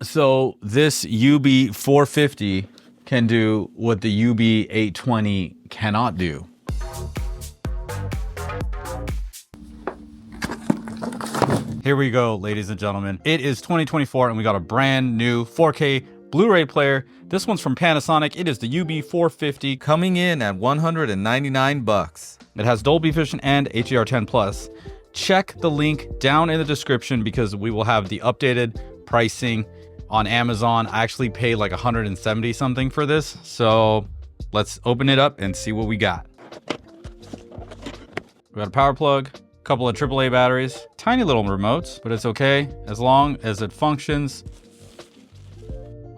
So this UB450 can do what the UB820 cannot do. Here we go, ladies and gentlemen. It is 2024 and we got a brand new 4K Blu-ray player. This one's from Panasonic. It is the UB450, coming in at 199 bucks. It has Dolby Vision and HDR10+. Check the link down in the description because we will have the updated pricing on Amazon. I actually paid like 170 something for this. So let's open it up and see what we got. We got a power plug, a couple of AAA batteries, tiny little remotes, but it's okay as long as it functions.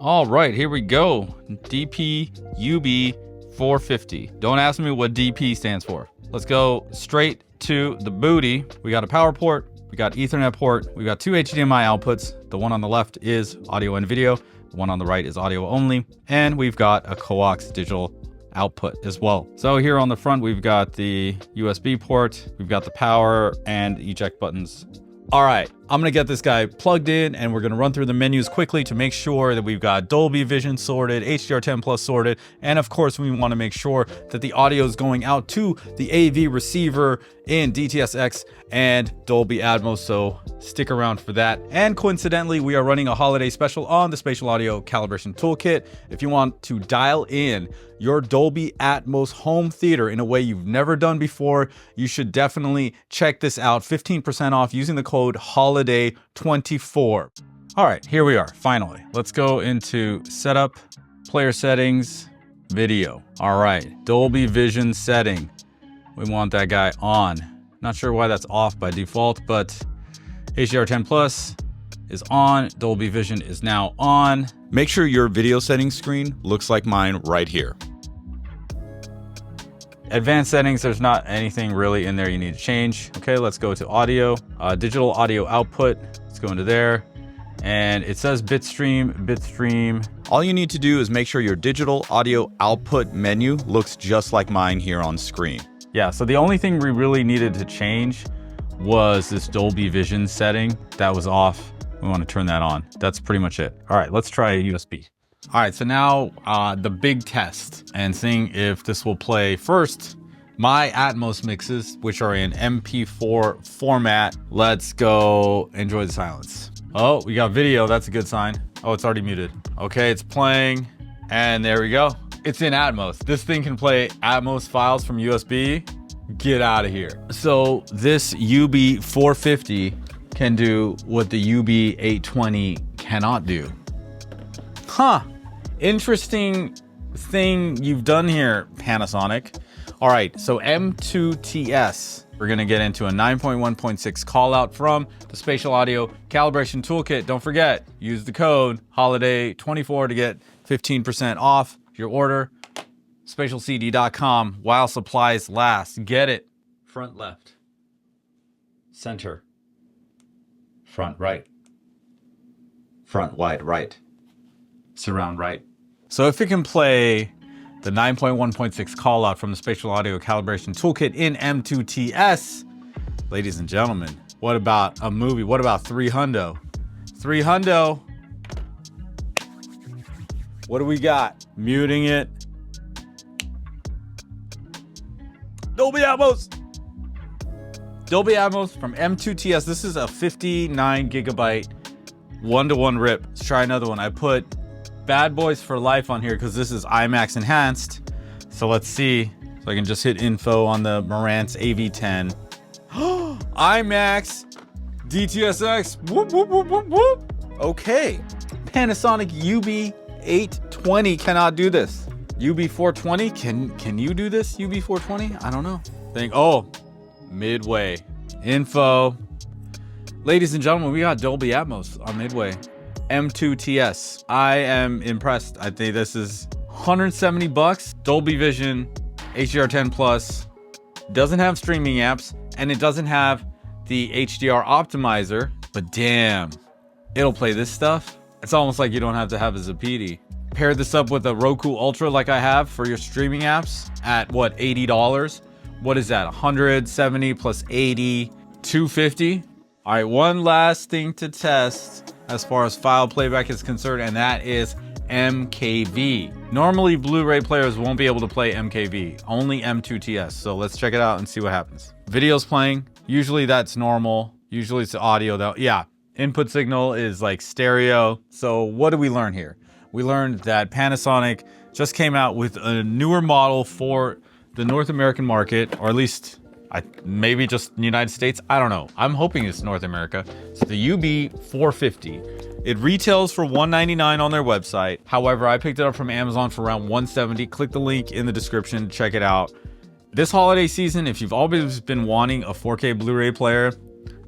All right, here we go. DP UB450. Don't ask me what DP stands for. Let's go straight to the booty. We got a power port, we got Ethernet port, we got two HDMI outputs. The one on the left is audio and video, the one on the right is audio only, and we've got a coax digital output as well. So here on the front, we've got the USB port, we've got the power and eject buttons. All right, I'm gonna get this guy plugged in and we're gonna run through the menus quickly to make sure that we've got Dolby Vision sorted, HDR10+ sorted, and of course we wanna make sure that the audio is going out to the AV receiver in DTS:X and Dolby Atmos, so stick around for that. And coincidentally, we are running a holiday special on the Spatial Audio Calibration Toolkit. If you want to dial in your Dolby Atmos home theater in a way you've never done before, you should definitely check this out. 15% off using the code HOLIDAY24. All right, here we are, finally. Let's go into setup, player settings, video. All right, Dolby Vision setting. We want that guy on. Not sure why that's off by default, but HDR10+ is on. Dolby Vision is now on. Make sure your video settings screen looks like mine right here. Advanced settings, there's not anything really in there you need to change. Okay, let's go to audio, digital audio output. Let's go into there. And it says bitstream. All you need to do is make sure your digital audio output menu looks just like mine here on screen. Yeah, so the only thing we really needed to change was this Dolby Vision setting. That was off. We want to turn that on. That's pretty much it. All right, let's try a USB. All right, so now the big test and seeing if this will play first my Atmos mixes, which are in MP4 format. Let's go enjoy the silence. Oh, we got video. That's a good sign. Oh, it's already muted. Okay, it's playing and there we go. It's in Atmos. This thing can play Atmos files from USB. Get out of here. So this UB450 can do what the UB820 cannot do. Huh. Interesting thing you've done here, Panasonic. All right, so M2TS. We're gonna get into a 9.1.6 call out from the Spatial Audio Calibration Toolkit. Don't forget, use the code HOLIDAY24 to get 15% off your order. Spatialcd.com while supplies last. Get it. Front left. Center. Front right. Front wide right. Surround right. So if it can play the 9.1.6 call out from the Spatial Audio Calibration Toolkit in M2TS, ladies and gentlemen, what about a movie? What about 300? 300. What do we got? Muting it. Dolby Atmos. Dolby Atmos from M2TS. This is a 59 gigabyte one-to-one rip. Let's try another one. I put Bad Boys for Life on here because this is IMAX enhanced. So let's see. So I can just hit info on the Marantz AV10. IMAX DTS:X. Whoop, whoop, whoop, whoop, whoop. Okay. Panasonic UB820 cannot do this. UB420, can you do this? UB420? I don't know. Oh, Midway. Info. Ladies and gentlemen, we got Dolby Atmos on Midway. M2TS. I am impressed. I think this is 170 bucks. Dolby Vision, HDR10+, doesn't have streaming apps, and it doesn't have the HDR optimizer, but damn, it'll play this stuff. It's almost like you don't have to have a Zapiti. Pair this up with a Roku Ultra like I have for your streaming apps at what, $80? What is that, 170 plus 80, 250? All right, one last thing to test. as far as file playback is concerned, and that is MKV. Normally, Blu-ray players won't be able to play MKV, only M2TS. So let's check it out and see what happens. Video's playing. Usually that's normal. Usually it's audio though. Yeah, input signal is like stereo. So what did we learn here? We learned that Panasonic just came out with a newer model for the North American market, or at least maybe just the United States. I don't know. I'm hoping it's North America. It's the UB450. It retails for $199 on their website. However, I picked it up from Amazon for around $170. Click the link in the description, check it out. This holiday season, if you've always been wanting a 4K Blu-ray player,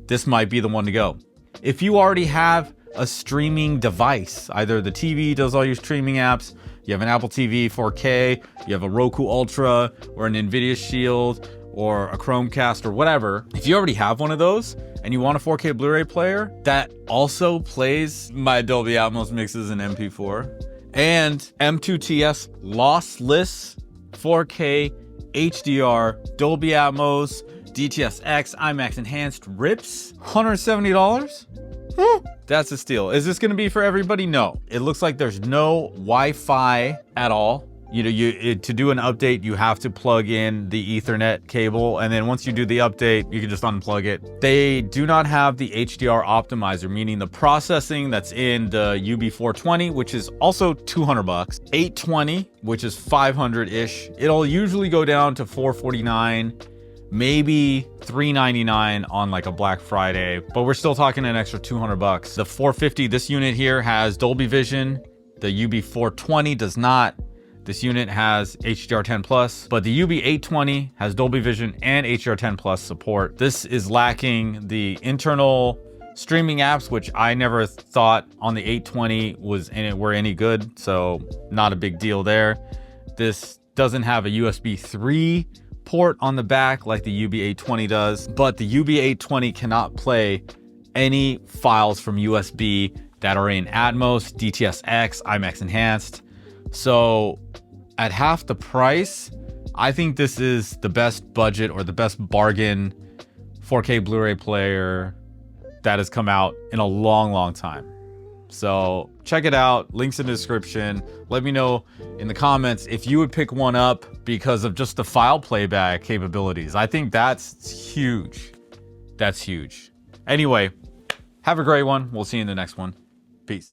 this might be the one to go. If you already have a streaming device, either the TV does all your streaming apps, you have an Apple TV 4K, you have a Roku Ultra, or an Nvidia Shield, or a Chromecast, or whatever. If you already have one of those and you want a 4K Blu-ray player that also plays my Dolby Atmos mixes in MP4 and M2TS lossless 4K HDR Dolby Atmos DTS:X IMAX enhanced rips, $170? That's a steal. Is this gonna be for everybody? No. It looks like there's no Wi-Fi at all. You know, to do an update, you have to plug in the Ethernet cable, and then once you do the update, you can just unplug it. They do not have the HDR optimizer, meaning the processing that's in the UB420, which is also 200 bucks, 820, which is 500-ish. It'll usually go down to 449, maybe $399 on like a Black Friday, but we're still talking an extra 200 bucks. The 450, this unit here has Dolby Vision. The UB420 does not. This unit has HDR10 plus, but the UB820 has Dolby Vision and HDR10 plus support. This is lacking the internal streaming apps, which I never thought on the 820 were any good, so not a big deal there. This doesn't have a USB 3 port on the back like the UB820 does, but the UB820 cannot play any files from USB that are in Atmos, DTS:X, IMAX enhanced. So at half the price, I think this is the best budget or the best bargain 4K Blu-ray player that has come out in a long time. So check it out, links in the description. Let me know in the comments if you would pick one up because of just the file playback capabilities. I think that's huge. That's huge. Anyway, have a great one. We'll see you in the next one. Peace.